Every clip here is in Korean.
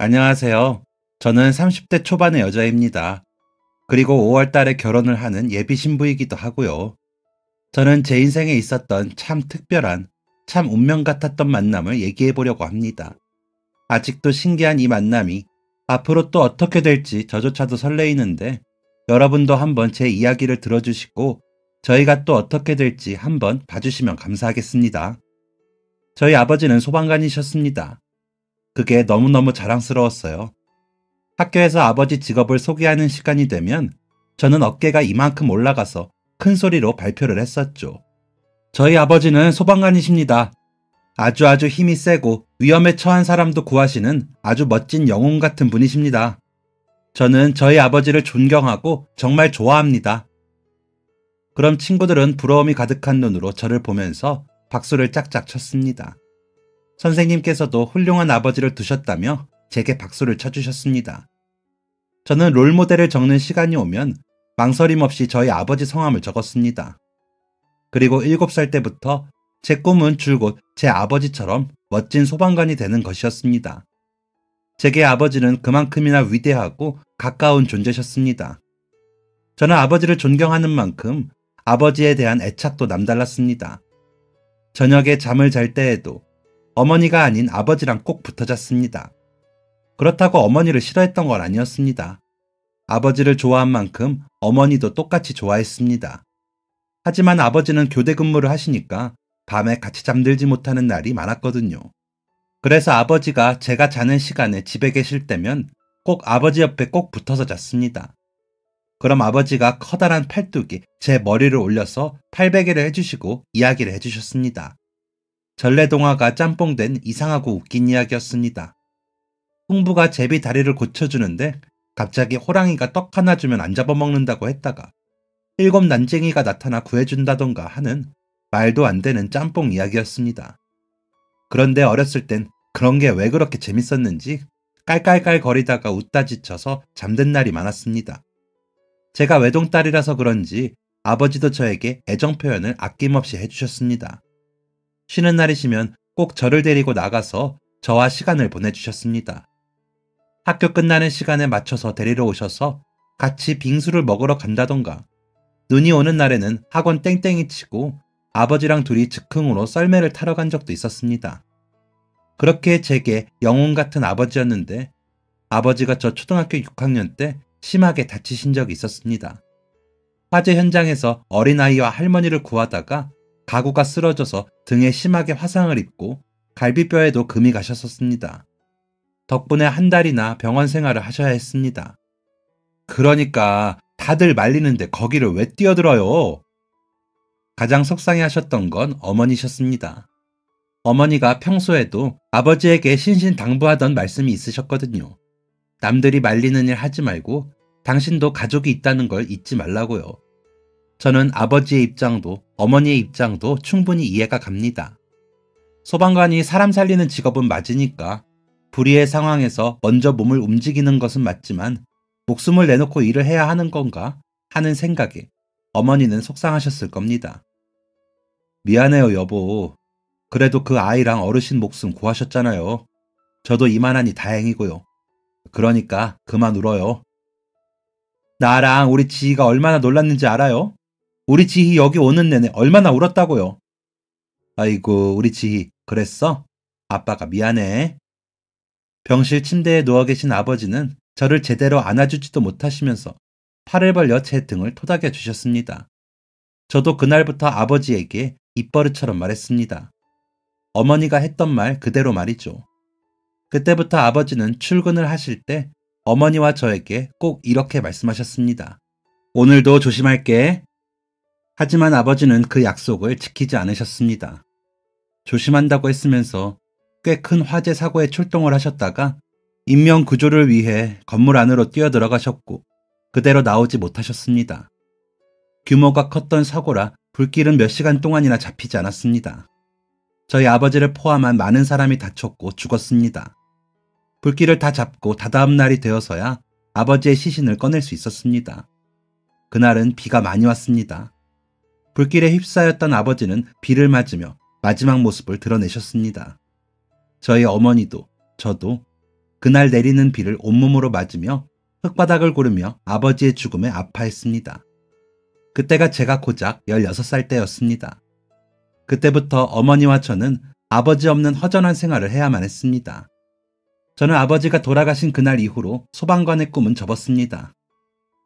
안녕하세요. 저는 30대 초반의 여자입니다. 그리고 5월 달에 결혼을 하는 예비 신부이기도 하고요. 저는 제 인생에 있었던 참 특별한, 참 운명 같았던 만남을 얘기해 보려고 합니다. 아직도 신기한 이 만남이 앞으로 또 어떻게 될지 저조차도 설레이는데 여러분도 한번 제 이야기를 들어주시고 저희가 또 어떻게 될지 한번 봐주시면 감사하겠습니다. 저희 아버지는 소방관이셨습니다. 그게 너무너무 자랑스러웠어요. 학교에서 아버지 직업을 소개하는 시간이 되면 저는 어깨가 이만큼 올라가서 큰 소리로 발표를 했었죠. 저희 아버지는 소방관이십니다. 아주 힘이 세고 위험에 처한 사람도 구하시는 아주 멋진 영웅 같은 분이십니다. 저는 저희 아버지를 존경하고 정말 좋아합니다. 그럼 친구들은 부러움이 가득한 눈으로 저를 보면서 박수를 짝짝 쳤습니다. 선생님께서도 훌륭한 아버지를 두셨다며 제게 박수를 쳐주셨습니다. 저는 롤모델을 적는 시간이 오면 망설임 없이 저희 아버지 성함을 적었습니다. 그리고 7살 때부터 제 꿈은 줄곧 제 아버지처럼 멋진 소방관이 되는 것이었습니다. 제게 아버지는 그만큼이나 위대하고 가까운 존재셨습니다. 저는 아버지를 존경하는 만큼 아버지에 대한 애착도 남달랐습니다. 저녁에 잠을 잘 때에도 어머니가 아닌 아버지랑 꼭 붙어 잤습니다. 그렇다고 어머니를 싫어했던 건 아니었습니다. 아버지를 좋아한 만큼 어머니도 똑같이 좋아했습니다. 하지만 아버지는 교대 근무를 하시니까 밤에 같이 잠들지 못하는 날이 많았거든요. 그래서 아버지가 제가 자는 시간에 집에 계실 때면 꼭 아버지 옆에 꼭 붙어서 잤습니다. 그럼 아버지가 커다란 팔뚝이 제 머리를 올려서 팔베개를 해주시고 이야기를 해주셨습니다. 전래동화가 짬뽕된 이상하고 웃긴 이야기였습니다. 흥부가 제비 다리를 고쳐주는데 갑자기 호랑이가 떡 하나 주면 안 잡아먹는다고 했다가 7 난쟁이가 나타나 구해준다던가 하는 말도 안 되는 짬뽕 이야기였습니다. 그런데 어렸을 땐 그런 게 왜 그렇게 재밌었는지 깔깔깔 거리다가 웃다 지쳐서 잠든 날이 많았습니다. 제가 외동딸이라서 그런지 아버지도 저에게 애정 표현을 아낌없이 해주셨습니다. 쉬는 날이시면 꼭 저를 데리고 나가서 저와 시간을 보내주셨습니다. 학교 끝나는 시간에 맞춰서 데리러 오셔서 같이 빙수를 먹으러 간다던가 눈이 오는 날에는 학원 땡땡이 치고 아버지랑 둘이 즉흥으로 썰매를 타러 간 적도 있었습니다. 그렇게 제게 영웅 같은 아버지였는데 아버지가 저 초등학교 6학년 때 심하게 다치신 적이 있었습니다. 화재 현장에서 어린아이와 할머니를 구하다가 가구가 쓰러져서 등에 심하게 화상을 입고 갈비뼈에도 금이 가셨었습니다. 덕분에 한 달이나 병원 생활을 하셔야 했습니다. 그러니까 다들 말리는데 거기를 왜 뛰어들어요? 가장 속상해 하셨던 건 어머니셨습니다. 어머니가 평소에도 아버지에게 신신당부하던 말씀이 있으셨거든요. 남들이 말리는 일 하지 말고 당신도 가족이 있다는 걸 잊지 말라고요. 저는 아버지의 입장도 어머니의 입장도 충분히 이해가 갑니다. 소방관이 사람 살리는 직업은 맞으니까 불의의 상황에서 먼저 몸을 움직이는 것은 맞지만 목숨을 내놓고 일을 해야 하는 건가 하는 생각에 어머니는 속상하셨을 겁니다. 미안해요, 여보. 그래도 그 아이랑 어르신 목숨 구하셨잖아요. 저도 이만하니 다행이고요. 그러니까 그만 울어요. 나랑 우리 지희가 얼마나 놀랐는지 알아요? 우리 지희 여기 오는 내내 얼마나 울었다고요. 아이고, 우리 지희 그랬어? 아빠가 미안해. 병실 침대에 누워 계신 아버지는 저를 제대로 안아주지도 못하시면서 팔을 벌려 제 등을 토닥여 주셨습니다. 저도 그날부터 아버지에게 입버릇처럼 말했습니다. 어머니가 했던 말 그대로 말이죠. 그때부터 아버지는 출근을 하실 때 어머니와 저에게 꼭 이렇게 말씀하셨습니다. 오늘도 조심할게. 하지만 아버지는 그 약속을 지키지 않으셨습니다. 조심한다고 했으면서 꽤 큰 화재 사고에 출동을 하셨다가 인명 구조를 위해 건물 안으로 뛰어들어가셨고 그대로 나오지 못하셨습니다. 규모가 컸던 사고라 불길은 몇 시간 동안이나 잡히지 않았습니다. 저희 아버지를 포함한 많은 사람이 다쳤고 죽었습니다. 불길을 다 잡고 다다음 날이 되어서야 아버지의 시신을 꺼낼 수 있었습니다. 그날은 비가 많이 왔습니다. 불길에 휩싸였던 아버지는 비를 맞으며 마지막 모습을 드러내셨습니다. 저희 어머니도 저도 그날 내리는 비를 온몸으로 맞으며 흙바닥을 구르며 아버지의 죽음에 아파했습니다. 그때가 제가 고작 16살 때였습니다. 그때부터 어머니와 저는 아버지 없는 허전한 생활을 해야만 했습니다. 저는 아버지가 돌아가신 그날 이후로 소방관의 꿈은 접었습니다.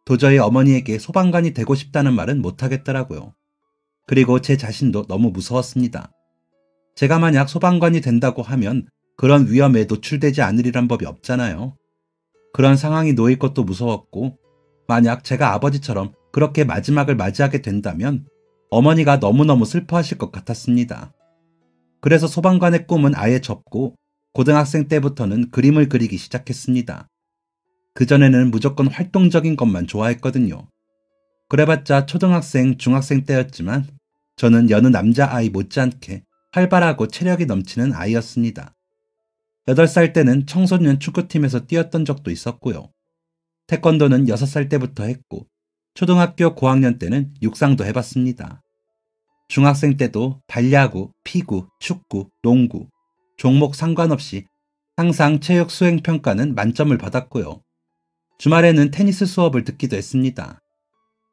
도저히 어머니에게 소방관이 되고 싶다는 말은 못하겠더라고요. 그리고 제 자신도 너무 무서웠습니다. 제가 만약 소방관이 된다고 하면 그런 위험에 노출되지 않으리란 법이 없잖아요. 그런 상황이 놓일 것도 무서웠고, 만약 제가 아버지처럼 그렇게 마지막을 맞이하게 된다면 어머니가 너무너무 슬퍼하실 것 같았습니다. 그래서 소방관의 꿈은 아예 접고 고등학생 때부터는 그림을 그리기 시작했습니다. 그전에는 무조건 활동적인 것만 좋아했거든요. 그래봤자 초등학생, 중학생 때였지만 저는 여느 남자아이 못지않게 활발하고 체력이 넘치는 아이였습니다. 8살 때는 청소년 축구팀에서 뛰었던 적도 있었고요. 태권도는 6살 때부터 했고, 초등학교 고학년 때는 육상도 해봤습니다. 중학생 때도 발야구, 피구, 축구, 농구, 종목 상관없이 항상 체육 수행 평가는 만점을 받았고요. 주말에는 테니스 수업을 듣기도 했습니다.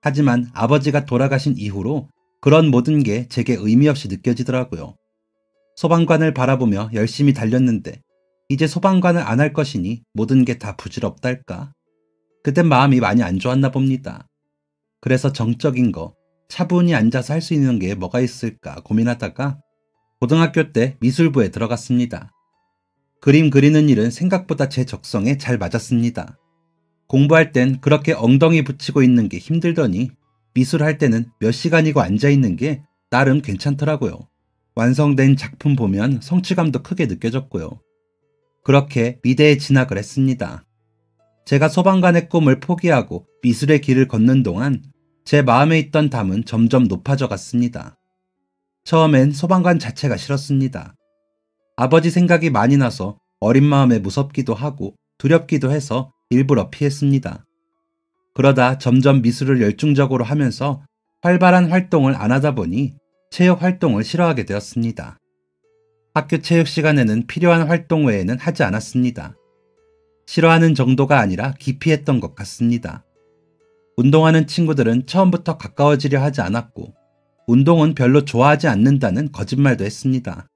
하지만 아버지가 돌아가신 이후로 그런 모든 게 제게 의미 없이 느껴지더라고요. 소방관을 바라보며 열심히 달렸는데 이제 소방관을 안 할 것이니 모든 게 다 부질없달까? 그땐 마음이 많이 안 좋았나 봅니다. 그래서 정적인 거, 차분히 앉아서 할 수 있는 게 뭐가 있을까 고민하다가 고등학교 때 미술부에 들어갔습니다. 그림 그리는 일은 생각보다 제 적성에 잘 맞았습니다. 공부할 땐 그렇게 엉덩이 붙이고 있는 게 힘들더니 미술할 때는 몇 시간이고 앉아있는 게 나름 괜찮더라고요. 완성된 작품 보면 성취감도 크게 느껴졌고요. 그렇게 미대에 진학을 했습니다. 제가 소방관의 꿈을 포기하고 미술의 길을 걷는 동안 제 마음에 있던 담은 점점 높아져 갔습니다. 처음엔 소방관 자체가 싫었습니다. 아버지 생각이 많이 나서 어린 마음에 무섭기도 하고 두렵기도 해서 일부러 피했습니다. 그러다 점점 미술을 열중적으로 하면서 활발한 활동을 안 하다 보니 체육 활동을 싫어하게 되었습니다. 학교 체육 시간에는 필요한 활동 외에는 하지 않았습니다. 싫어하는 정도가 아니라 기피했던 것 같습니다. 운동하는 친구들은 처음부터 가까워지려 하지 않았고 운동은 별로 좋아하지 않는다는 거짓말도 했습니다.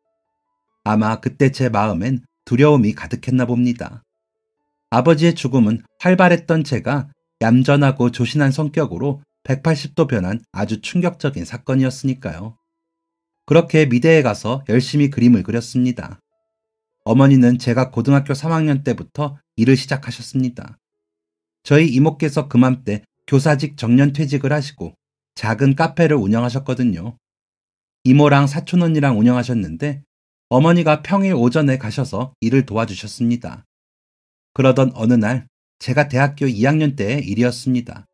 아마 그때 제 마음엔 두려움이 가득했나 봅니다. 아버지의 죽음은 활발했던 제가 얌전하고 조신한 성격으로 180도 변한 아주 충격적인 사건이었으니까요. 그렇게 미대에 가서 열심히 그림을 그렸습니다. 어머니는 제가 고등학교 3학년 때부터 일을 시작하셨습니다. 저희 이모께서 그맘때 교사직 정년퇴직을 하시고 작은 카페를 운영하셨거든요. 이모랑 사촌 언니랑 운영하셨는데 어머니가 평일 오전에 가셔서 일을 도와주셨습니다. 그러던 어느 날 제가 대학교 2학년 때의 일이었습니다.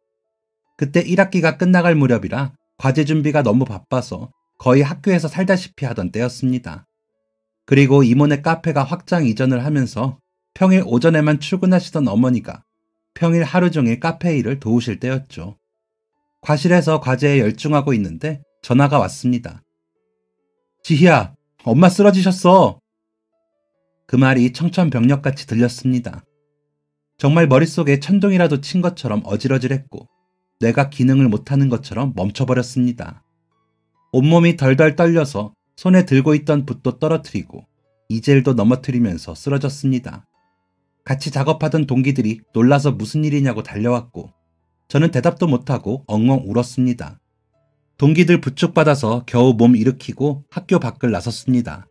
그때 1학기가 끝나갈 무렵이라 과제 준비가 너무 바빠서 거의 학교에서 살다시피 하던 때였습니다. 그리고 이모네 카페가 확장 이전을 하면서 평일 오전에만 출근하시던 어머니가 평일 하루 종일 카페 일을 도우실 때였죠. 과실에서 과제에 열중하고 있는데 전화가 왔습니다. 지희야, 엄마 쓰러지셨어. 그 말이 청천벽력같이 들렸습니다. 정말 머릿속에 천둥이라도 친 것처럼 어질어질했고 뇌가 기능을 못하는 것처럼 멈춰버렸습니다. 온몸이 덜덜 떨려서 손에 들고 있던 붓도 떨어뜨리고 이젤도 넘어뜨리면서 쓰러졌습니다. 같이 작업하던 동기들이 놀라서 무슨 일이냐고 달려왔고 저는 대답도 못하고 엉엉 울었습니다. 동기들 부축받아서 겨우 몸 일으키고 학교 밖을 나섰습니다.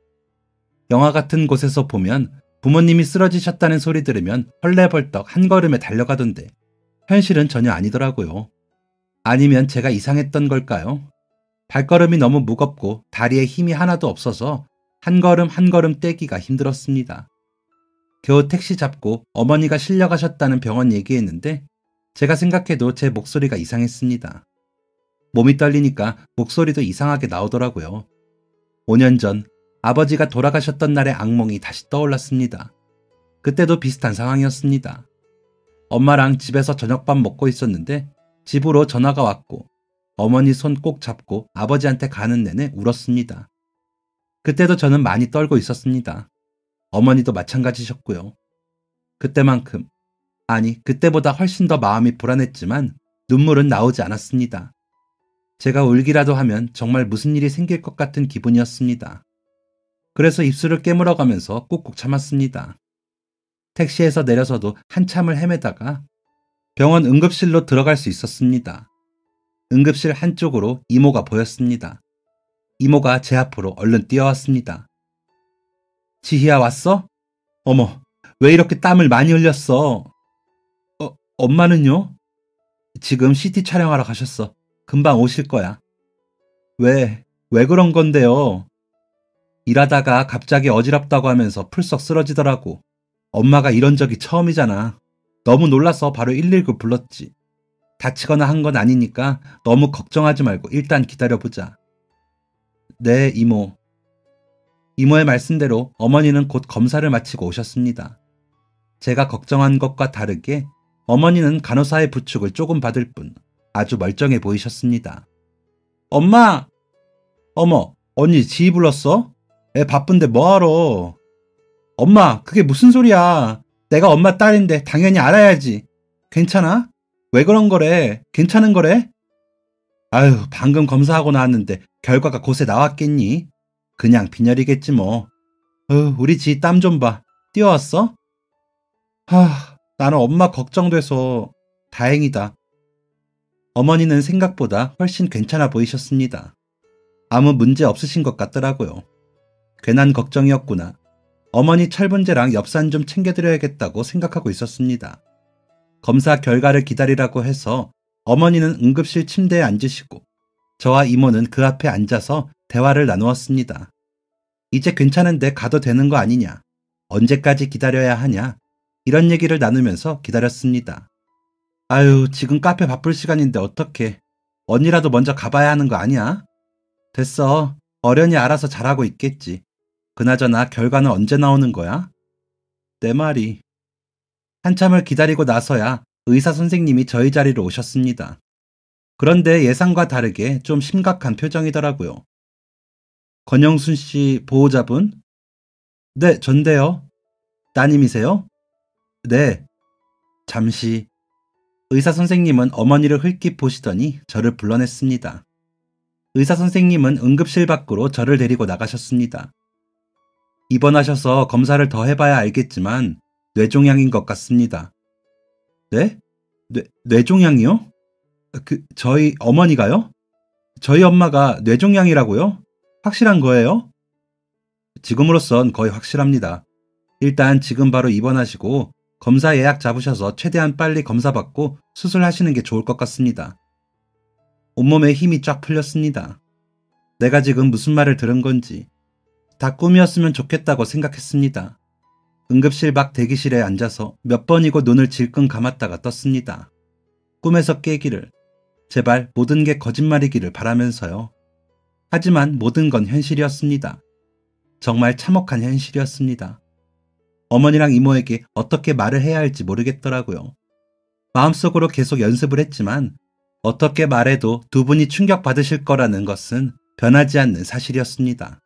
영화 같은 곳에서 보면 부모님이 쓰러지셨다는 소리 들으면 헐레벌떡 한 걸음에 달려가던데 현실은 전혀 아니더라고요. 아니면 제가 이상했던 걸까요? 발걸음이 너무 무겁고 다리에 힘이 하나도 없어서 한 걸음 한 걸음 떼기가 힘들었습니다. 겨우 택시 잡고 어머니가 실려가셨다는 병원 얘기했는데 제가 생각해도 제 목소리가 이상했습니다. 몸이 떨리니까 목소리도 이상하게 나오더라고요. 5년 전 아버지가 돌아가셨던 날의 악몽이 다시 떠올랐습니다. 그때도 비슷한 상황이었습니다. 엄마랑 집에서 저녁밥 먹고 있었는데 집으로 전화가 왔고 어머니 손 꼭 잡고 아버지한테 가는 내내 울었습니다. 그때도 저는 많이 떨고 있었습니다. 어머니도 마찬가지셨고요. 그때만큼, 아니, 그때보다 훨씬 더 마음이 불안했지만 눈물은 나오지 않았습니다. 제가 울기라도 하면 정말 무슨 일이 생길 것 같은 기분이었습니다. 그래서 입술을 깨물어가면서 꾹꾹 참았습니다. 택시에서 내려서도 한참을 헤매다가 병원 응급실로 들어갈 수 있었습니다. 응급실 한쪽으로 이모가 보였습니다. 이모가 제 앞으로 얼른 뛰어왔습니다. 지희야, 왔어? 어머, 왜 이렇게 땀을 많이 흘렸어? 엄마는요? 지금 CT 촬영하러 가셨어. 금방 오실 거야. 왜 그런 건데요? 일하다가 갑자기 어지럽다고 하면서 풀썩 쓰러지더라고. 엄마가 이런 적이 처음이잖아. 너무 놀라서 바로 119 불렀지. 다치거나 한 건 아니니까 너무 걱정하지 말고 일단 기다려보자. 네, 이모. 이모의 말씀대로 어머니는 곧 검사를 마치고 오셨습니다. 제가 걱정한 것과 다르게 어머니는 간호사의 부축을 조금 받을 뿐 아주 멀쩡해 보이셨습니다. 엄마! 어머, 언니 지희 불렀어? 애 바쁜데 뭐하러? 엄마, 그게 무슨 소리야. 내가 엄마 딸인데 당연히 알아야지. 괜찮아? 왜 그런 거래? 괜찮은 거래? 아유, 방금 검사하고 나왔는데 결과가 곧에 나왔겠니? 그냥 빈혈이겠지 뭐. 우리 지희 땀 좀 봐. 뛰어왔어? 나는 엄마 걱정돼서 다행이다. 어머니는 생각보다 훨씬 괜찮아 보이셨습니다. 아무 문제 없으신 것 같더라고요. 괜한 걱정이었구나. 어머니 철분제랑 엽산 좀 챙겨드려야겠다고 생각하고 있었습니다. 검사 결과를 기다리라고 해서 어머니는 응급실 침대에 앉으시고 저와 이모는 그 앞에 앉아서 대화를 나누었습니다. 이제 괜찮은데 가도 되는 거 아니냐? 언제까지 기다려야 하냐? 이런 얘기를 나누면서 기다렸습니다. 아유, 지금 카페 바쁠 시간인데 어떡해. 언니라도 먼저 가봐야 하는 거 아니야? 됐어. 어련히 알아서 잘하고 있겠지. 그나저나 결과는 언제 나오는 거야? 내 말이. 한참을 기다리고 나서야 의사 선생님이 저희 자리로 오셨습니다. 그런데 예상과 다르게 좀 심각한 표정이더라고요. 권영순 씨 보호자분? 네, 전데요. 따님이세요? 네. 잠시. 의사 선생님은 어머니를 흘낏 보시더니 저를 불러냈습니다. 의사 선생님은 응급실 밖으로 저를 데리고 나가셨습니다. 입원하셔서 검사를 더 해봐야 알겠지만 뇌종양인 것 같습니다. 네? 뇌종양이요? 저희 어머니가요? 저희 엄마가 뇌종양이라고요? 확실한 거예요? 지금으로선 거의 확실합니다. 일단 지금 바로 입원하시고 검사 예약 잡으셔서 최대한 빨리 검사받고 수술하시는 게 좋을 것 같습니다. 온몸에 힘이 쫙 풀렸습니다. 내가 지금 무슨 말을 들은 건지 다 꿈이었으면 좋겠다고 생각했습니다. 응급실 밖 대기실에 앉아서 몇 번이고 눈을 질끈 감았다가 떴습니다. 꿈에서 깨기를, 제발 모든 게 거짓말이기를 바라면서요. 하지만 모든 건 현실이었습니다. 정말 참혹한 현실이었습니다. 어머니랑 이모에게 어떻게 말을 해야 할지 모르겠더라고요. 마음속으로 계속 연습을 했지만 어떻게 말해도 두 분이 충격받으실 거라는 것은 변하지 않는 사실이었습니다.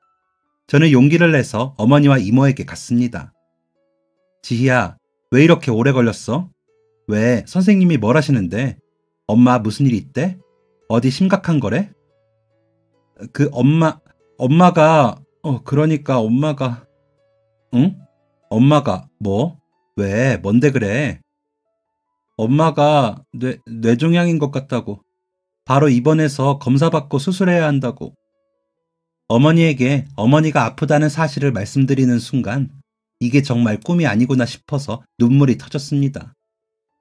저는 용기를 내서 어머니와 이모에게 갔습니다. 지희야, 왜 이렇게 오래 걸렸어? 왜, 선생님이 뭘 하시는데? 엄마 무슨 일 있대? 어디 심각한 거래? 엄마가, 그러니까 엄마가, 응? 엄마가, 뭐? 왜, 뭔데 그래? 엄마가 뇌종양인 것 같다고. 바로 입원해서 검사받고 수술해야 한다고. 어머니에게 어머니가 아프다는 사실을 말씀드리는 순간 이게 정말 꿈이 아니구나 싶어서 눈물이 터졌습니다.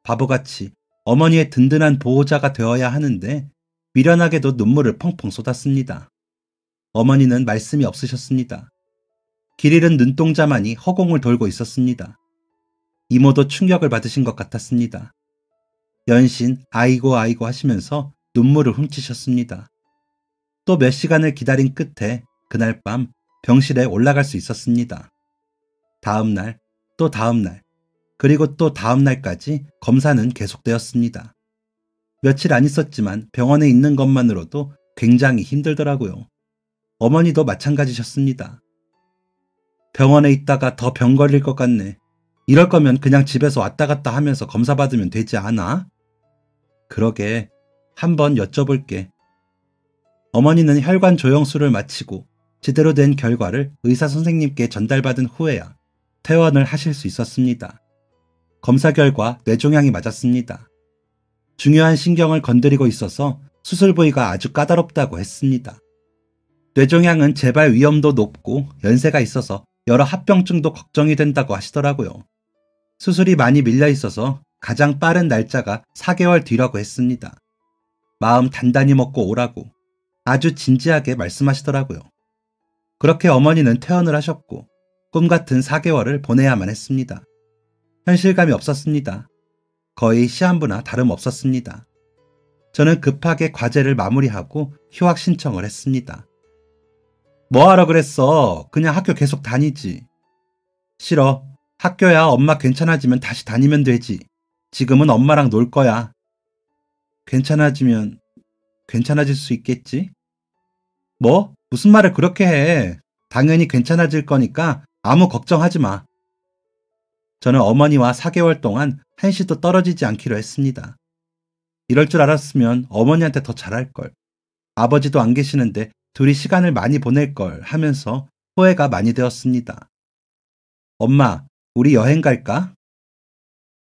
바보같이 어머니의 든든한 보호자가 되어야 하는데 미련하게도 눈물을 펑펑 쏟았습니다. 어머니는 말씀이 없으셨습니다. 길 잃은 눈동자만이 허공을 돌고 있었습니다. 이모도 충격을 받으신 것 같았습니다. 연신 아이고 아이고 하시면서 눈물을 훔치셨습니다. 또 몇 시간을 기다린 끝에 그날 밤 병실에 올라갈 수 있었습니다. 다음 날, 또 다음 날, 그리고 또 다음 날까지 검사는 계속되었습니다. 며칠 안 있었지만 병원에 있는 것만으로도 굉장히 힘들더라고요. 어머니도 마찬가지셨습니다. 병원에 있다가 더 병 걸릴 것 같네. 이럴 거면 그냥 집에서 왔다 갔다 하면서 검사 받으면 되지 않아? 그러게, 한번 여쭤볼게. 어머니는 혈관 조영술을 마치고 제대로 된 결과를 의사 선생님께 전달받은 후에야 퇴원을 하실 수 있었습니다. 검사 결과 뇌종양이 맞았습니다. 중요한 신경을 건드리고 있어서 수술 부위가 아주 까다롭다고 했습니다. 뇌종양은 재발 위험도 높고 연세가 있어서 여러 합병증도 걱정이 된다고 하시더라고요. 수술이 많이 밀려 있어서 가장 빠른 날짜가 4개월 뒤라고 했습니다. 마음 단단히 먹고 오라고 아주 진지하게 말씀하시더라고요. 그렇게 어머니는 퇴원을 하셨고 꿈같은 4개월을 보내야만 했습니다. 현실감이 없었습니다. 거의 시한부나 다름없었습니다. 저는 급하게 과제를 마무리하고 휴학 신청을 했습니다. 뭐하러 그랬어? 그냥 학교 계속 다니지. 싫어. 학교야 엄마 괜찮아지면 다시 다니면 되지. 지금은 엄마랑 놀 거야. 괜찮아지면 괜찮아질 수 있겠지? 뭐? 무슨 말을 그렇게 해. 당연히 괜찮아질 거니까 아무 걱정하지 마. 저는 어머니와 4개월 동안 한시도 떨어지지 않기로 했습니다. 이럴 줄 알았으면 어머니한테 더 잘할 걸. 아버지도 안 계시는데 둘이 시간을 많이 보낼 걸 하면서 후회가 많이 되었습니다. 엄마, 우리 여행 갈까?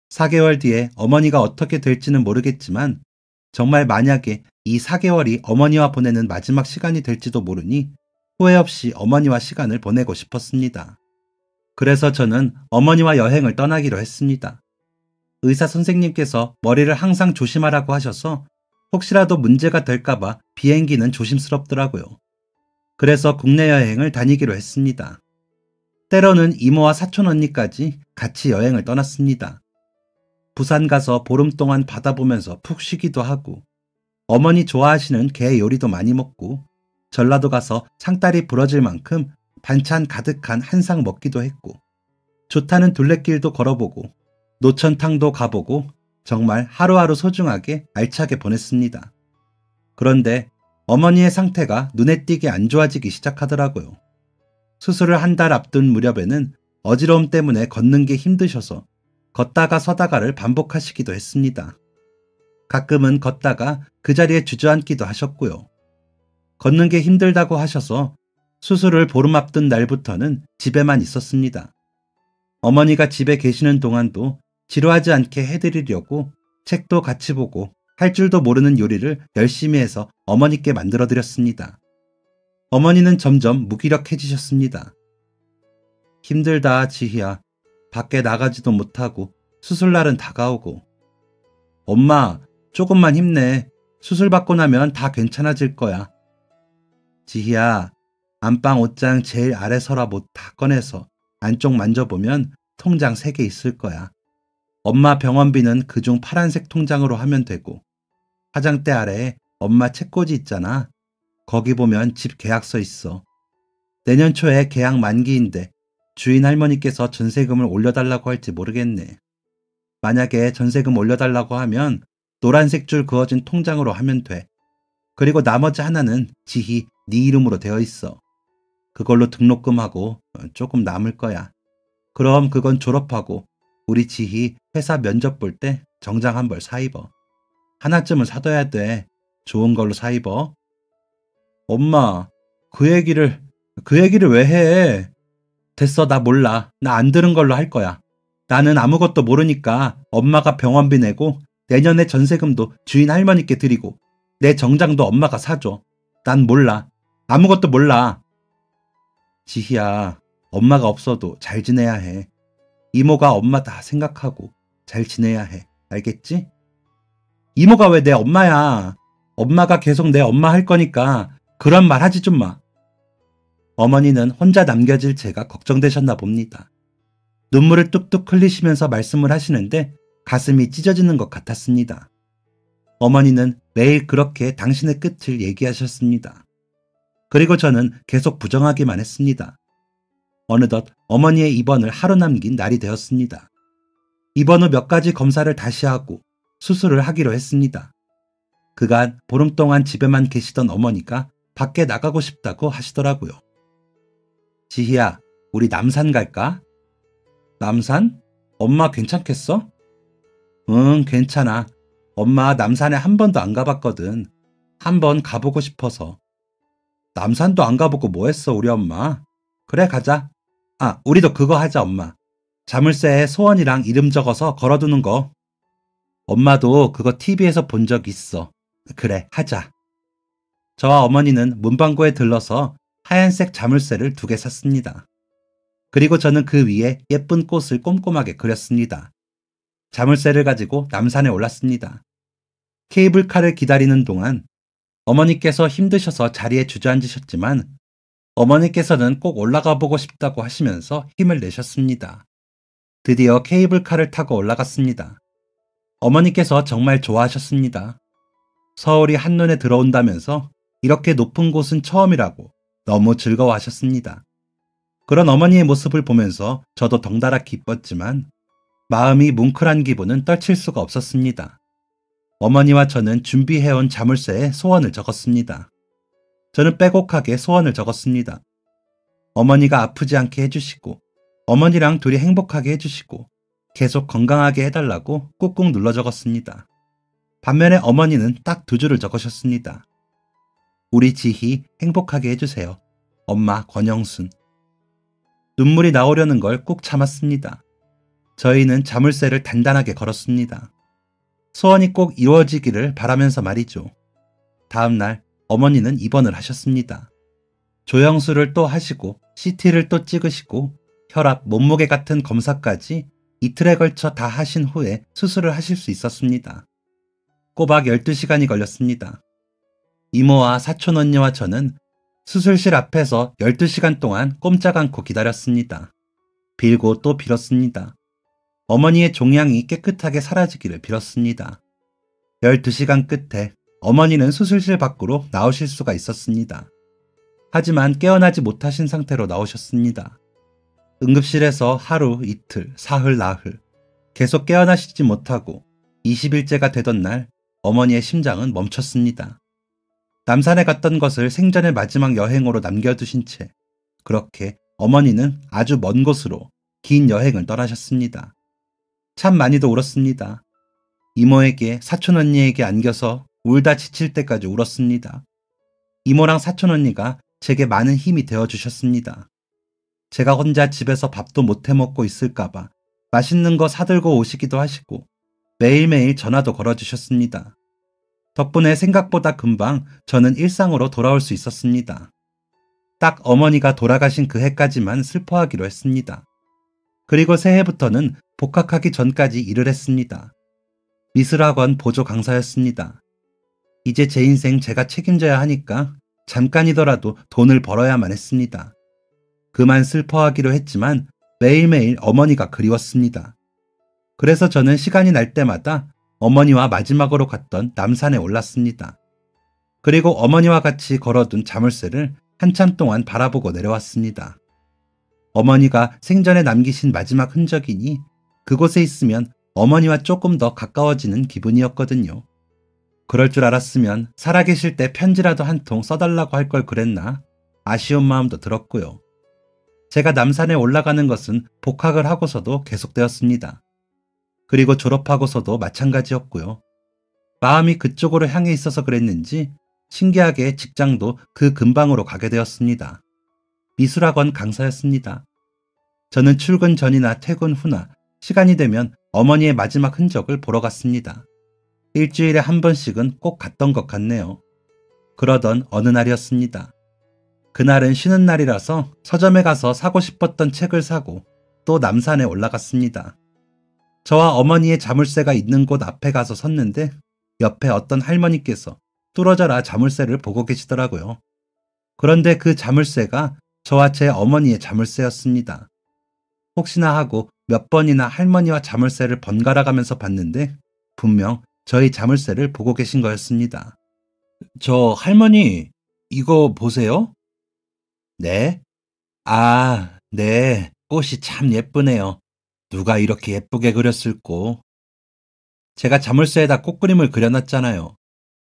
4개월 뒤에 어머니가 어떻게 될지는 모르겠지만 정말 만약에 이 4개월이 어머니와 보내는 마지막 시간이 될지도 모르니 후회 없이 어머니와 시간을 보내고 싶었습니다. 그래서 저는 어머니와 여행을 떠나기로 했습니다. 의사 선생님께서 머리를 항상 조심하라고 하셔서 혹시라도 문제가 될까봐 비행기는 조심스럽더라고요. 그래서 국내 여행을 다니기로 했습니다. 때로는 이모와 사촌 언니까지 같이 여행을 떠났습니다. 부산 가서 보름 동안 바다 보면서 푹 쉬기도 하고 어머니 좋아하시는 게 요리도 많이 먹고 전라도 가서 상다리 부러질 만큼 반찬 가득한 한상 먹기도 했고 좋다는 둘레길도 걸어보고 노천탕도 가보고 정말 하루하루 소중하게 알차게 보냈습니다. 그런데 어머니의 상태가 눈에 띄게 안 좋아지기 시작하더라고요. 수술을 한 달 앞둔 무렵에는 어지러움 때문에 걷는 게 힘드셔서 걷다가 서다가를 반복하시기도 했습니다. 가끔은 걷다가 그 자리에 주저앉기도 하셨고요. 걷는 게 힘들다고 하셔서 수술을 보름 앞둔 날부터는 집에만 있었습니다. 어머니가 집에 계시는 동안도 지루하지 않게 해드리려고 책도 같이 보고 할 줄도 모르는 요리를 열심히 해서 어머니께 만들어드렸습니다. 어머니는 점점 무기력해지셨습니다. 힘들다, 지희야. 밖에 나가지도 못하고 수술날은 다가오고. 엄마, 조금만 힘내. 수술 받고 나면 다 괜찮아질 거야. 지희야, 안방 옷장 제일 아래 서랍 옷 다 꺼내서 안쪽 만져보면 통장 3개 있을 거야. 엄마 병원비는 그중 파란색 통장으로 하면 되고 화장대 아래에 엄마 책꽂이 있잖아. 거기 보면 집 계약서 있어. 내년 초에 계약 만기인데 주인 할머니께서 전세금을 올려달라고 할지 모르겠네. 만약에 전세금 올려달라고 하면 노란색 줄 그어진 통장으로 하면 돼. 그리고 나머지 하나는 지희 네 이름으로 되어 있어. 그걸로 등록금하고 조금 남을 거야. 그럼 그건 졸업하고 우리 지희 회사 면접 볼 때 정장 한 벌 사입어. 하나쯤은 사둬야 돼. 좋은 걸로 사입어. 엄마, 그 얘기를 왜 해? 됐어, 나 몰라. 나 안 들은 걸로 할 거야. 나는 아무것도 모르니까 엄마가 병원비 내고 내년에 전세금도 주인 할머니께 드리고 내 정장도 엄마가 사줘. 난 몰라. 아무것도 몰라. 지희야, 엄마가 없어도 잘 지내야 해. 이모가 엄마 다 생각하고 잘 지내야 해. 알겠지? 이모가 왜 내 엄마야? 엄마가 계속 내 엄마 할 거니까 그런 말 하지 좀 마. 어머니는 혼자 남겨질 제가 걱정되셨나 봅니다. 눈물을 뚝뚝 흘리시면서 말씀을 하시는데 가슴이 찢어지는 것 같았습니다. 어머니는 매일 그렇게 당신의 끝을 얘기하셨습니다. 그리고 저는 계속 부정하기만 했습니다. 어느덧 어머니의 입원을 하루 남긴 날이 되었습니다. 입원 후 몇 가지 검사를 다시 하고 수술을 하기로 했습니다. 그간 보름 동안 집에만 계시던 어머니가 밖에 나가고 싶다고 하시더라고요. 지희야, 우리 남산 갈까? 남산? 엄마 괜찮겠어? 응, 괜찮아. 엄마 남산에 한 번도 안 가봤거든. 한 번 가보고 싶어서. 남산도 안 가보고 뭐 했어, 우리 엄마? 그래, 가자. 아, 우리도 그거 하자, 엄마. 자물쇠에 소원이랑 이름 적어서 걸어두는 거. 엄마도 그거 TV에서 본 적 있어. 그래, 하자. 저와 어머니는 문방구에 들러서 하얀색 자물쇠를 2개 샀습니다. 그리고 저는 그 위에 예쁜 꽃을 꼼꼼하게 그렸습니다. 자물쇠를 가지고 남산에 올랐습니다. 케이블카를 기다리는 동안 어머니께서 힘드셔서 자리에 주저앉으셨지만 어머니께서는 꼭 올라가 보고 싶다고 하시면서 힘을 내셨습니다. 드디어 케이블카를 타고 올라갔습니다. 어머니께서 정말 좋아하셨습니다. 서울이 한눈에 들어온다면서 이렇게 높은 곳은 처음이라고 너무 즐거워하셨습니다. 그런 어머니의 모습을 보면서 저도 덩달아 기뻤지만 마음이 뭉클한 기분은 떨칠 수가 없었습니다. 어머니와 저는 준비해온 자물쇠에 소원을 적었습니다. 저는 빼곡하게 소원을 적었습니다. 어머니가 아프지 않게 해주시고 어머니랑 둘이 행복하게 해주시고 계속 건강하게 해달라고 꾹꾹 눌러 적었습니다. 반면에 어머니는 딱 2줄을 적으셨습니다. 우리 지희 행복하게 해주세요. 엄마 권영순. 눈물이 나오려는 걸 꾹 참았습니다. 저희는 자물쇠를 단단하게 걸었습니다. 소원이 꼭 이루어지기를 바라면서 말이죠. 다음 날 어머니는 입원을 하셨습니다. 조영수를 또 하시고 CT를 또 찍으시고 혈압, 몸무게 같은 검사까지 이틀에 걸쳐 다 하신 후에 수술을 하실 수 있었습니다. 꼬박 12시간이 걸렸습니다. 이모와 사촌 언니와 저는 수술실 앞에서 12시간 동안 꼼짝 않고 기다렸습니다. 빌고 또 빌었습니다. 어머니의 종양이 깨끗하게 사라지기를 빌었습니다. 12시간 끝에 어머니는 수술실 밖으로 나오실 수가 있었습니다. 하지만 깨어나지 못하신 상태로 나오셨습니다. 응급실에서 하루, 이틀, 사흘, 나흘 계속 깨어나시지 못하고 20일째가 되던 날 어머니의 심장은 멈췄습니다. 남산에 갔던 것을 생전의 마지막 여행으로 남겨두신 채 그렇게 어머니는 아주 먼 곳으로 긴 여행을 떠나셨습니다. 참 많이도 울었습니다. 이모에게 사촌 언니에게 안겨서 울다 지칠 때까지 울었습니다. 이모랑 사촌 언니가 제게 많은 힘이 되어주셨습니다. 제가 혼자 집에서 밥도 못 해먹고 있을까봐 맛있는 거 사들고 오시기도 하시고 매일매일 전화도 걸어주셨습니다. 덕분에 생각보다 금방 저는 일상으로 돌아올 수 있었습니다. 딱 어머니가 돌아가신 그 해까지만 슬퍼하기로 했습니다. 그리고 새해부터는 복학하기 전까지 일을 했습니다. 미술학원 보조 강사였습니다. 이제 제 인생 제가 책임져야 하니까 잠깐이더라도 돈을 벌어야만 했습니다. 그만 슬퍼하기로 했지만 매일매일 어머니가 그리웠습니다. 그래서 저는 시간이 날 때마다 어머니와 마지막으로 갔던 남산에 올랐습니다. 그리고 어머니와 같이 걸어둔 자물쇠를 한참 동안 바라보고 내려왔습니다. 어머니가 생전에 남기신 마지막 흔적이니 그곳에 있으면 어머니와 조금 더 가까워지는 기분이었거든요. 그럴 줄 알았으면 살아계실 때 편지라도 한 통 써달라고 할 걸 그랬나 아쉬운 마음도 들었고요. 제가 남산에 올라가는 것은 복학을 하고서도 계속되었습니다. 그리고 졸업하고서도 마찬가지였고요. 마음이 그쪽으로 향해 있어서 그랬는지 신기하게 직장도 그 근방으로 가게 되었습니다. 미술학원 강사였습니다. 저는 출근 전이나 퇴근 후나 시간이 되면 어머니의 마지막 흔적을 보러 갔습니다. 일주일에 한 번씩은 꼭 갔던 것 같네요. 그러던 어느 날이었습니다. 그날은 쉬는 날이라서 서점에 가서 사고 싶었던 책을 사고 또 남산에 올라갔습니다. 저와 어머니의 자물쇠가 있는 곳 앞에 가서 섰는데 옆에 어떤 할머니께서 뚫어져라 자물쇠를 보고 계시더라고요. 그런데 그 자물쇠가 저와 제 어머니의 자물쇠였습니다. 혹시나 하고 몇 번이나 할머니와 자물쇠를 번갈아 가면서 봤는데 분명 저희 자물쇠를 보고 계신 거였습니다. 저 할머니, 이거 보세요? 네? 아, 네. 꽃이 참 예쁘네요. 누가 이렇게 예쁘게 그렸을꼬? 제가 자물쇠에다 꽃그림을 그려놨잖아요.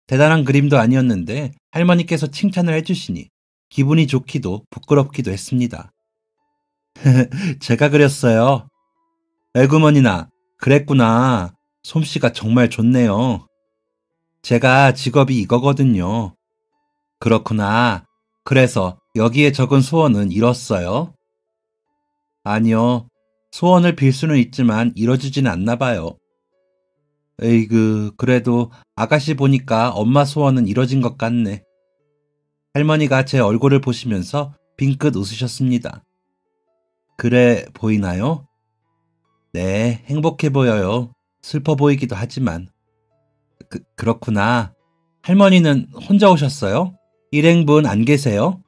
대단한 그림도 아니었는데 할머니께서 칭찬을 해주시니 기분이 좋기도 부끄럽기도 했습니다. 제가 그렸어요. 에구머니나, 그랬구나. 솜씨가 정말 좋네요. 제가 직업이 이거거든요. 그렇구나. 그래서 여기에 적은 소원은 이뤘어요? 아니요. 소원을 빌 수는 있지만 이뤄주진 않나 봐요. 에이그, 그래도 아가씨 보니까 엄마 소원은 이뤄진 것 같네. 할머니가 제 얼굴을 보시면서 빙긋 웃으셨습니다. 그래 보이나요? 네, 행복해 보여요. 슬퍼 보이기도 하지만. 그렇구나. 할머니는 혼자 오셨어요? 일행분 안 계세요?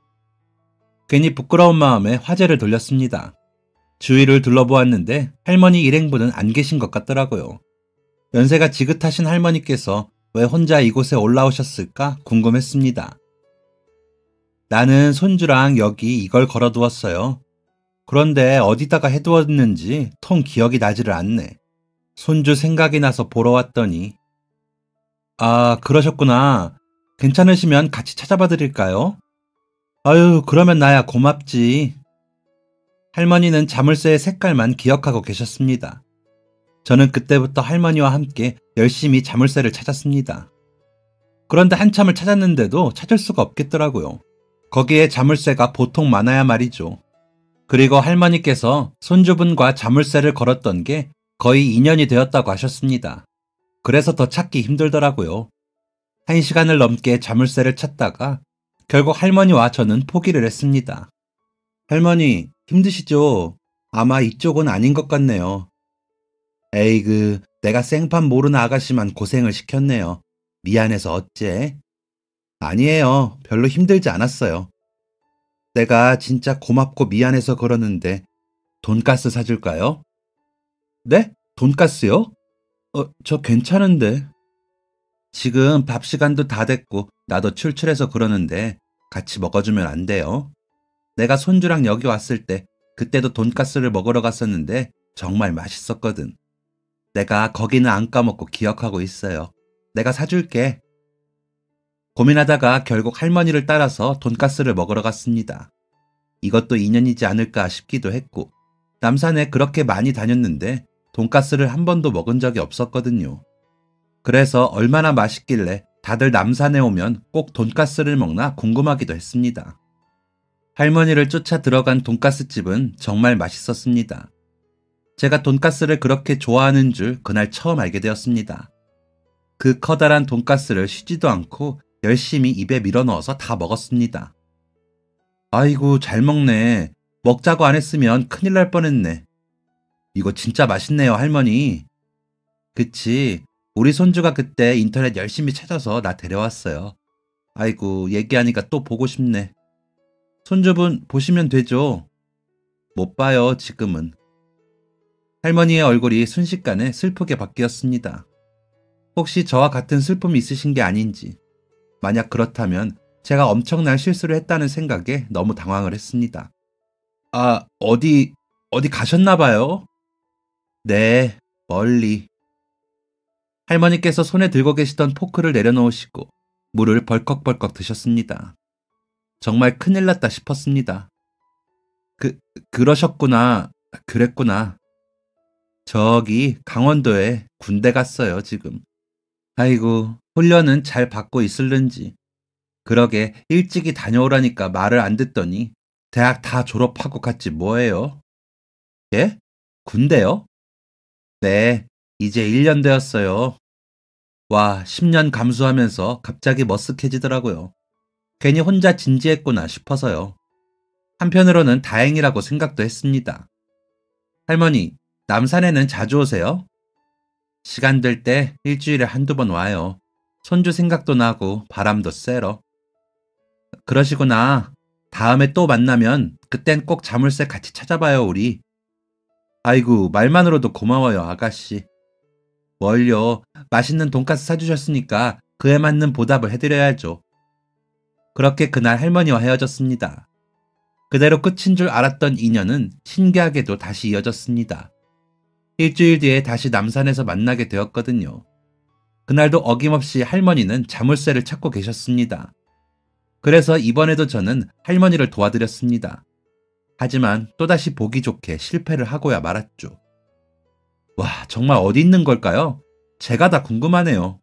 괜히 부끄러운 마음에 화제를 돌렸습니다. 주위를 둘러보았는데 할머니 일행분은 안 계신 것 같더라고요. 연세가 지긋하신 할머니께서 왜 혼자 이곳에 올라오셨을까 궁금했습니다. 나는 손주랑 여기 이걸 걸어두었어요. 그런데 어디다가 해두었는지 통 기억이 나지를 않네. 손주 생각이 나서 보러 왔더니. 아, 그러셨구나. 괜찮으시면 같이 찾아봐 드릴까요? 아유, 그러면 나야 고맙지. 할머니는 자물쇠의 색깔만 기억하고 계셨습니다. 저는 그때부터 할머니와 함께 열심히 자물쇠를 찾았습니다. 그런데 한참을 찾았는데도 찾을 수가 없겠더라고요. 거기에 자물쇠가 보통 많아야 말이죠. 그리고 할머니께서 손주분과 자물쇠를 걸었던 게 거의 2년이 되었다고 하셨습니다. 그래서 더 찾기 힘들더라고요. 1시간을 넘게 자물쇠를 찾다가 결국 할머니와 저는 포기를 했습니다. 할머니, 힘드시죠? 아마 이쪽은 아닌 것 같네요. 에이그, 내가 생판 모르는 아가씨만 고생을 시켰네요. 미안해서 어째? 아니에요. 별로 힘들지 않았어요. 내가 진짜 고맙고 미안해서 그러는데 돈가스 사줄까요? 네? 돈가스요? 저 괜찮은데. 지금 밥 시간도 다 됐고 나도 출출해서 그러는데 같이 먹어주면 안 돼요? 내가 손주랑 여기 왔을 때 그때도 돈가스를 먹으러 갔었는데 정말 맛있었거든. 내가 거기는 안 까먹고 기억하고 있어요. 내가 사줄게. 고민하다가 결국 할머니를 따라서 돈가스를 먹으러 갔습니다. 이것도 인연이지 않을까 싶기도 했고 남산에 그렇게 많이 다녔는데 돈가스를 한 번도 먹은 적이 없었거든요. 그래서 얼마나 맛있길래 다들 남산에 오면 꼭 돈가스를 먹나 궁금하기도 했습니다. 할머니를 쫓아 들어간 돈가스 집은 정말 맛있었습니다. 제가 돈가스를 그렇게 좋아하는 줄 그날 처음 알게 되었습니다. 그 커다란 돈가스를 쉬지도 않고 열심히 입에 밀어넣어서 다 먹었습니다. 아이고, 잘 먹네. 먹자고 안 했으면 큰일 날 뻔했네. 이거 진짜 맛있네요, 할머니. 그치. 우리 손주가 그때 인터넷 열심히 찾아서 나 데려왔어요. 아이고, 얘기하니까 또 보고 싶네. 손주분 보시면 되죠? 못 봐요, 지금은. 할머니의 얼굴이 순식간에 슬프게 바뀌었습니다. 혹시 저와 같은 슬픔이 있으신 게 아닌지, 만약 그렇다면 제가 엄청난 실수를 했다는 생각에 너무 당황을 했습니다. 아, 어디 가셨나 봐요? 네, 멀리. 할머니께서 손에 들고 계시던 포크를 내려놓으시고 물을 벌컥벌컥 드셨습니다. 정말 큰일 났다 싶었습니다. 그러셨구나. 그랬구나. 저기 강원도에 군대 갔어요, 지금. 아이고, 훈련은 잘 받고 있을는지. 그러게 일찍이 다녀오라니까 말을 안 듣더니 대학 다 졸업하고 갔지 뭐예요? 예? 군대요? 네, 이제 1년 되었어요. 와, 10년 감수하면서 갑자기 머쓱해지더라고요. 괜히 혼자 진지했구나 싶어서요. 한편으로는 다행이라고 생각도 했습니다. 할머니, 남산에는 자주 오세요? 시간 될 때 일주일에 한두 번 와요. 손주 생각도 나고 바람도 쐬러. 그러시구나. 다음에 또 만나면 그땐 꼭 자물쇠 같이 찾아봐요, 우리. 아이고, 말만으로도 고마워요, 아가씨. 뭘요? 맛있는 돈가스 사주셨으니까 그에 맞는 보답을 해드려야죠. 그렇게 그날 할머니와 헤어졌습니다. 그대로 끝인 줄 알았던 인연은 신기하게도 다시 이어졌습니다. 일주일 뒤에 다시 남산에서 만나게 되었거든요. 그날도 어김없이 할머니는 자물쇠를 찾고 계셨습니다. 그래서 이번에도 저는 할머니를 도와드렸습니다. 하지만 또다시 보기 좋게 실패를 하고야 말았죠. 와, 정말 어디 있는 걸까요? 제가 다 궁금하네요.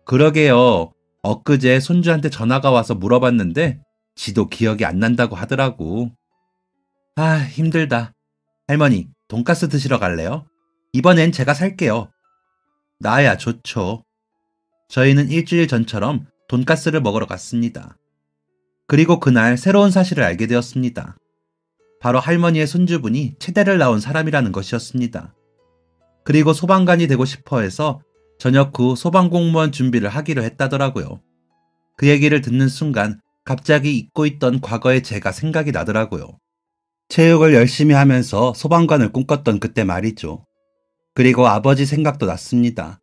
그러게요. 엊그제 손주한테 전화가 와서 물어봤는데 지도 기억이 안 난다고 하더라고. 아, 힘들다. 할머니, 돈가스 드시러 갈래요? 이번엔 제가 살게요. 나야 좋죠. 저희는 일주일 전처럼 돈가스를 먹으러 갔습니다. 그리고 그날 새로운 사실을 알게 되었습니다. 바로 할머니의 손주분이 체대를 나온 사람이라는 것이었습니다. 그리고 소방관이 되고 싶어 해서 저녁 후 소방공무원 준비를 하기로 했다더라고요. 그 얘기를 듣는 순간 갑자기 잊고 있던 과거의 제가 생각이 나더라고요. 체육을 열심히 하면서 소방관을 꿈꿨던 그때 말이죠. 그리고 아버지 생각도 났습니다.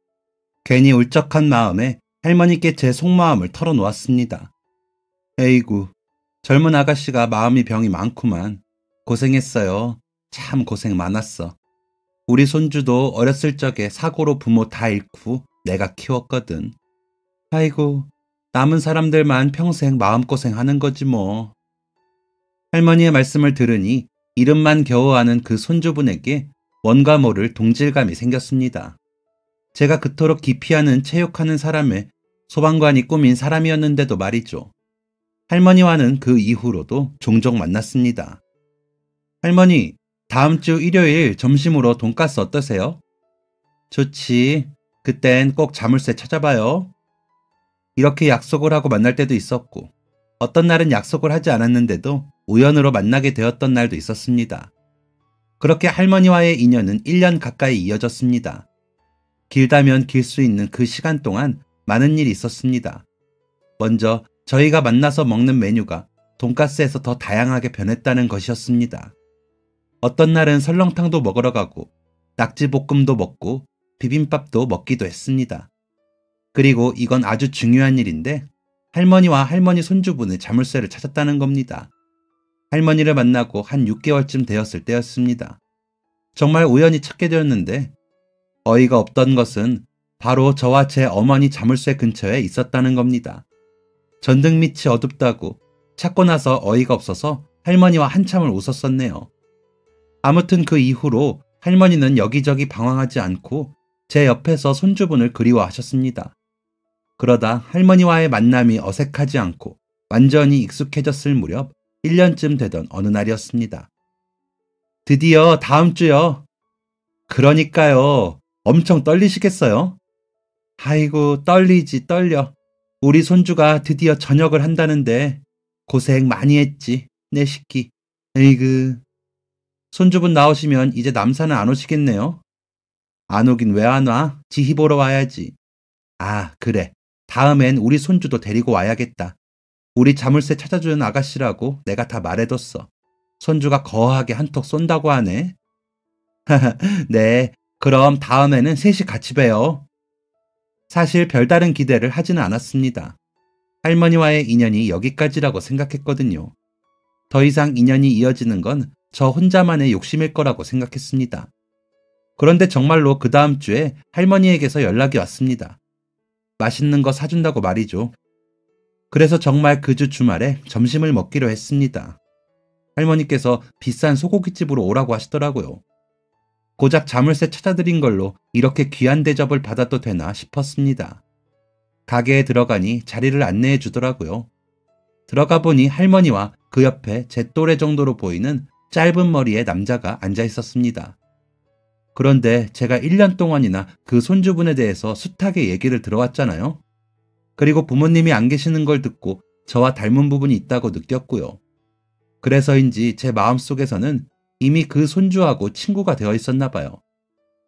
괜히 울적한 마음에 할머니께 제 속마음을 털어놓았습니다. 에이구, 젊은 아가씨가 마음이 병이 많구만. 고생했어요. 참 고생 많았어. 우리 손주도 어렸을 적에 사고로 부모 다 잃고 내가 키웠거든. 아이고, 남은 사람들만 평생 마음고생하는 거지 뭐. 할머니의 말씀을 들으니 이름만 겨우 아는 그 손주분에게 뭔가 모를 동질감이 생겼습니다. 제가 그토록 기피하는 체육하는 사람의 소방관이 꾸민 사람이었는데도 말이죠. 할머니와는 그 이후로도 종종 만났습니다. 할머니, 다음 주 일요일 점심으로 돈가스 어떠세요? 좋지. 그땐 꼭 자물쇠 찾아봐요. 이렇게 약속을 하고 만날 때도 있었고, 어떤 날은 약속을 하지 않았는데도 우연으로 만나게 되었던 날도 있었습니다. 그렇게 할머니와의 인연은 1년 가까이 이어졌습니다. 길다면 길 수 있는 그 시간 동안 많은 일이 있었습니다. 먼저 저희가 만나서 먹는 메뉴가 돈가스에서 더 다양하게 변했다는 것이었습니다. 어떤 날은 설렁탕도 먹으러 가고 낙지볶음도 먹고 비빔밥도 먹기도 했습니다. 그리고 이건 아주 중요한 일인데 할머니와 할머니 손주분의 자물쇠를 찾았다는 겁니다. 할머니를 만나고 한 6개월쯤 되었을 때였습니다. 정말 우연히 찾게 되었는데 어이가 없던 것은 바로 저와 제 어머니 자물쇠 근처에 있었다는 겁니다. 전등 밑이 어둡다고 찾고 나서 어이가 없어서 할머니와 한참을 웃었었네요. 아무튼 그 이후로 할머니는 여기저기 방황하지 않고 제 옆에서 손주분을 그리워하셨습니다. 그러다 할머니와의 만남이 어색하지 않고 완전히 익숙해졌을 무렵 1년쯤 되던 어느 날이었습니다. 드디어 다음 주요. 그러니까요. 엄청 떨리시겠어요? 아이고, 떨리지 떨려. 우리 손주가 드디어 전역을 한다는데 고생 많이 했지, 내 식기. 에이그. 손주분 나오시면 이제 남산은 안 오시겠네요? 안 오긴 왜 안 와? 지희 보러 와야지. 아, 그래. 다음엔 우리 손주도 데리고 와야겠다. 우리 자물쇠 찾아주는 아가씨라고 내가 다 말해뒀어. 손주가 거하게 한턱 쏜다고 하네. 네, 그럼 다음에는 셋이 같이 봬요. 사실 별다른 기대를 하지는 않았습니다. 할머니와의 인연이 여기까지라고 생각했거든요. 더 이상 인연이 이어지는 건 저 혼자만의 욕심일 거라고 생각했습니다. 그런데 정말로 그 다음 주에 할머니에게서 연락이 왔습니다. 맛있는 거 사준다고 말이죠. 그래서 정말 그 주 주말에 점심을 먹기로 했습니다. 할머니께서 비싼 소고기집으로 오라고 하시더라고요. 고작 자물쇠 찾아드린 걸로 이렇게 귀한 대접을 받아도 되나 싶었습니다. 가게에 들어가니 자리를 안내해 주더라고요. 들어가 보니 할머니와 그 옆에 제 또래 정도로 보이는 짧은 머리의 남자가 앉아 있었습니다. 그런데 제가 1년 동안이나 그 손주분에 대해서 숱하게 얘기를 들어왔잖아요. 그리고 부모님이 안 계시는 걸 듣고 저와 닮은 부분이 있다고 느꼈고요. 그래서인지 제 마음속에서는 이미 그 손주하고 친구가 되어 있었나 봐요.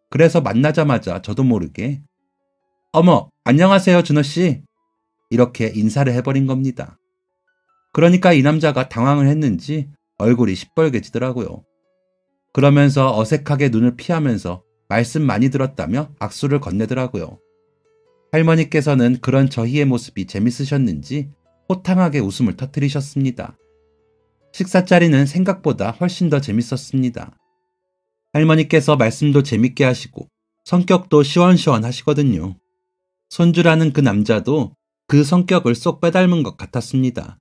그래서 만나자마자 저도 모르게 어머, 안녕하세요, 준호씨. 이렇게 인사를 해버린 겁니다. 그러니까 이 남자가 당황을 했는지 얼굴이 시뻘개지더라고요. 그러면서 어색하게 눈을 피하면서 말씀 많이 들었다며 악수를 건네더라고요. 할머니께서는 그런 저희의 모습이 재밌으셨는지 호탕하게 웃음을 터뜨리셨습니다. 식사 자리는 생각보다 훨씬 더 재밌었습니다. 할머니께서 말씀도 재밌게 하시고 성격도 시원시원하시거든요. 손주라는 그 남자도 그 성격을 쏙 빼닮은 것 같았습니다.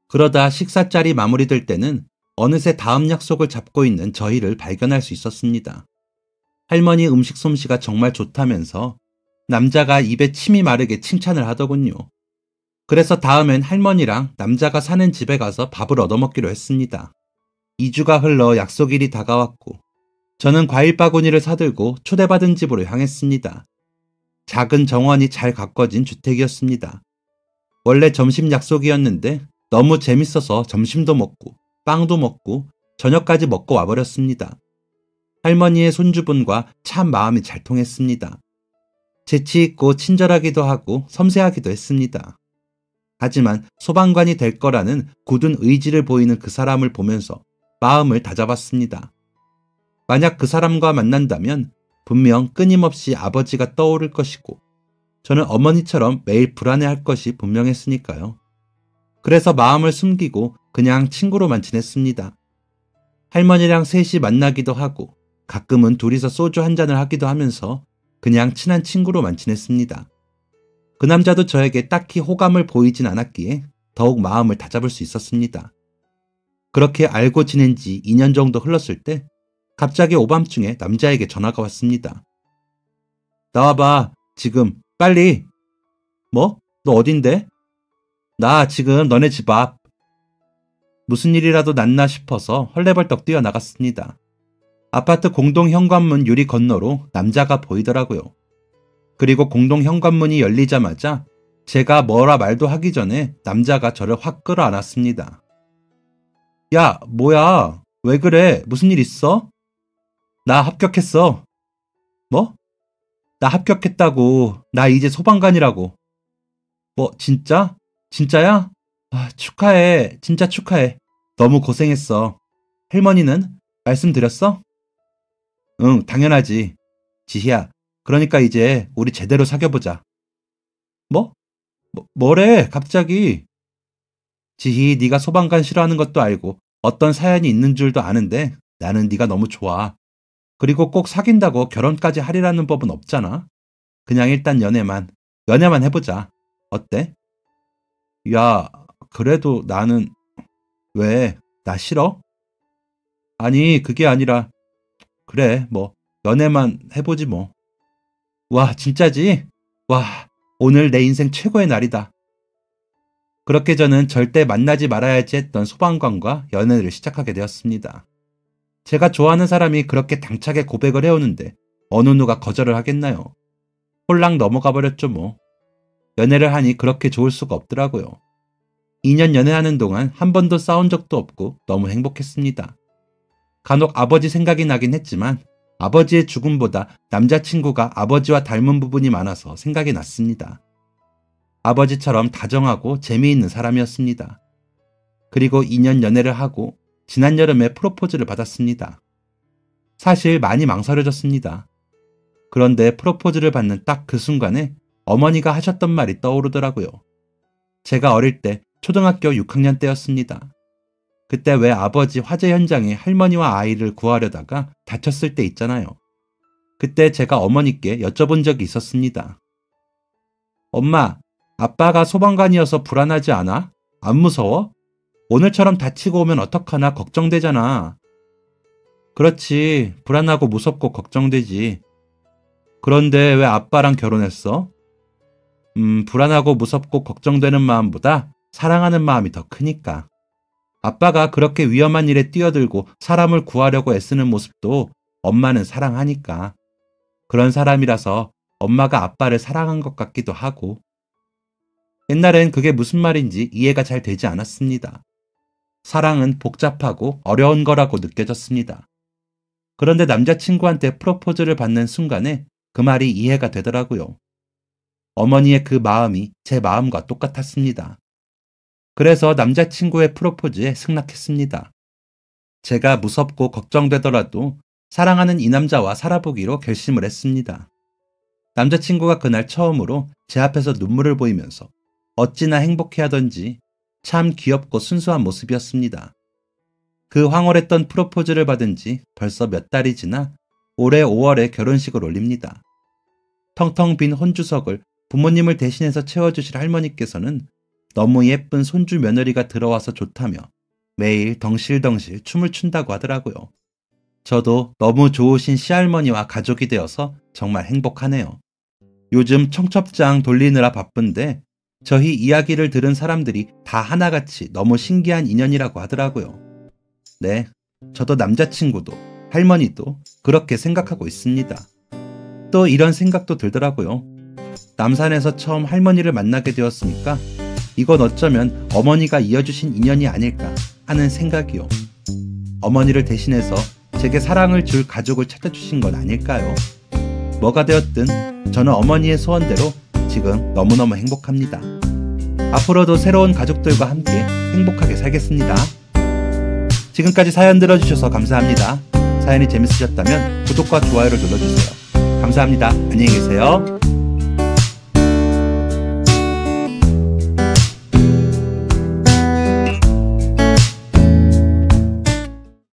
그러다 식사 자리 마무리될 때는 어느새 다음 약속을 잡고 있는 저희를 발견할 수 있었습니다. 할머니 음식 솜씨가 정말 좋다면서 남자가 입에 침이 마르게 칭찬을 하더군요. 그래서 다음엔 할머니랑 남자가 사는 집에 가서 밥을 얻어먹기로 했습니다. 2주가 흘러 약속일이 다가왔고 저는 과일 바구니를 사들고 초대받은 집으로 향했습니다. 작은 정원이 잘 가꿔진 주택이었습니다. 원래 점심 약속이었는데 너무 재밌어서 점심도 먹고 빵도 먹고 저녁까지 먹고 와버렸습니다. 할머니의 손주분과 참 마음이 잘 통했습니다. 재치있고 친절하기도 하고 섬세하기도 했습니다. 하지만 소방관이 될 거라는 굳은 의지를 보이는 그 사람을 보면서 마음을 다잡았습니다. 만약 그 사람과 만난다면 분명 끊임없이 아버지가 떠오를 것이고 저는 어머니처럼 매일 불안해할 것이 분명했으니까요. 그래서 마음을 숨기고 그냥 친구로만 지냈습니다. 할머니랑 셋이 만나기도 하고 가끔은 둘이서 소주 한 잔을 하기도 하면서 그냥 친한 친구로만 지냈습니다. 그 남자도 저에게 딱히 호감을 보이진 않았기에 더욱 마음을 다잡을 수 있었습니다. 그렇게 알고 지낸 지 2년 정도 흘렀을 때 갑자기 오밤중에 남자에게 전화가 왔습니다. 나와봐, 지금, 빨리. 뭐? 너 어딘데? 나 지금 너네 집 앞. 무슨 일이라도 났나 싶어서 헐레벌떡 뛰어나갔습니다. 아파트 공동 현관문 유리 건너로 남자가 보이더라고요. 그리고 공동 현관문이 열리자마자 제가 뭐라 말도 하기 전에 남자가 저를 확 끌어안았습니다. 야, 뭐야? 왜 그래? 무슨 일 있어? 나 합격했어. 뭐? 나 합격했다고. 나 이제 소방관이라고. 뭐, 진짜? 진짜야? 아, 축하해. 진짜 축하해. 너무 고생했어. 할머니는? 말씀드렸어? 응, 당연하지. 지희야, 그러니까 이제 우리 제대로 사귀어보자. 뭐? 뭐래, 갑자기. 지희, 네가 소방관 싫어하는 것도 알고 어떤 사연이 있는 줄도 아는데 나는 네가 너무 좋아. 그리고 꼭 사귄다고 결혼까지 하리라는 법은 없잖아. 그냥 일단 연애만 해보자. 어때? 야, 그래도 나는... 왜? 나 싫어? 아니, 그게 아니라... 그래, 뭐 연애만 해보지 뭐. 와, 진짜지? 와, 오늘 내 인생 최고의 날이다. 그렇게 저는 절대 만나지 말아야지 했던 소방관과 연애를 시작하게 되었습니다. 제가 좋아하는 사람이 그렇게 당차게 고백을 해오는데 어느 누가 거절을 하겠나요? 홀랑 넘어가 버렸죠 뭐. 연애를 하니 그렇게 좋을 수가 없더라고요. 2년 연애하는 동안 한 번도 싸운 적도 없고 너무 행복했습니다. 간혹 아버지 생각이 나긴 했지만 아버지의 죽음보다 남자친구가 아버지와 닮은 부분이 많아서 생각이 났습니다. 아버지처럼 다정하고 재미있는 사람이었습니다. 그리고 2년 연애를 하고 지난 여름에 프로포즈를 받았습니다. 사실 많이 망설여졌습니다. 그런데 프로포즈를 받는 딱 그 순간에 어머니가 하셨던 말이 떠오르더라고요. 제가 어릴 때 초등학교 6학년 때였습니다. 그때 왜 아버지 화재 현장에 할머니와 아이를 구하려다가 다쳤을 때 있잖아요. 그때 제가 어머니께 여쭤본 적이 있었습니다. 엄마, 아빠가 소방관이어서 불안하지 않아? 안 무서워? 오늘처럼 다치고 오면 어떡하나 걱정되잖아. 그렇지, 불안하고 무섭고 걱정되지. 그런데 왜 아빠랑 결혼했어? 불안하고 무섭고 걱정되는 마음보다 사랑하는 마음이 더 크니까. 아빠가 그렇게 위험한 일에 뛰어들고 사람을 구하려고 애쓰는 모습도 엄마는 사랑하니까. 그런 사람이라서 엄마가 아빠를 사랑한 것 같기도 하고. 옛날엔 그게 무슨 말인지 이해가 잘 되지 않았습니다. 사랑은 복잡하고 어려운 거라고 느껴졌습니다. 그런데 남자친구한테 프로포즈를 받는 순간에 그 말이 이해가 되더라고요. 어머니의 그 마음이 제 마음과 똑같았습니다. 그래서 남자친구의 프로포즈에 승낙했습니다. 제가 무섭고 걱정되더라도 사랑하는 이 남자와 살아보기로 결심을 했습니다. 남자친구가 그날 처음으로 제 앞에서 눈물을 보이면서 어찌나 행복해하던지 참 귀엽고 순수한 모습이었습니다. 그 황홀했던 프로포즈를 받은 지 벌써 몇 달이 지나 올해 5월에 결혼식을 올립니다. 텅텅 빈 혼주석을 부모님을 대신해서 채워주실 할머니께서는 너무 예쁜 손주 며느리가 들어와서 좋다며 매일 덩실덩실 춤을 춘다고 하더라고요. 저도 너무 좋으신 시할머니와 가족이 되어서 정말 행복하네요. 요즘 청첩장 돌리느라 바쁜데 저희 이야기를 들은 사람들이 다 하나같이 너무 신기한 인연이라고 하더라고요. 네, 저도 남자친구도 할머니도 그렇게 생각하고 있습니다. 또 이런 생각도 들더라고요. 남산에서 처음 할머니를 만나게 되었으니까 이건 어쩌면 어머니가 이어주신 인연이 아닐까 하는 생각이요. 어머니를 대신해서 제게 사랑을 줄 가족을 찾아주신 건 아닐까요? 뭐가 되었든 저는 어머니의 소원대로 지금 너무너무 행복합니다. 앞으로도 새로운 가족들과 함께 행복하게 살겠습니다. 지금까지 사연 들어주셔서 감사합니다. 사연이 재밌으셨다면 구독과 좋아요를 눌러주세요. 감사합니다. 안녕히 계세요.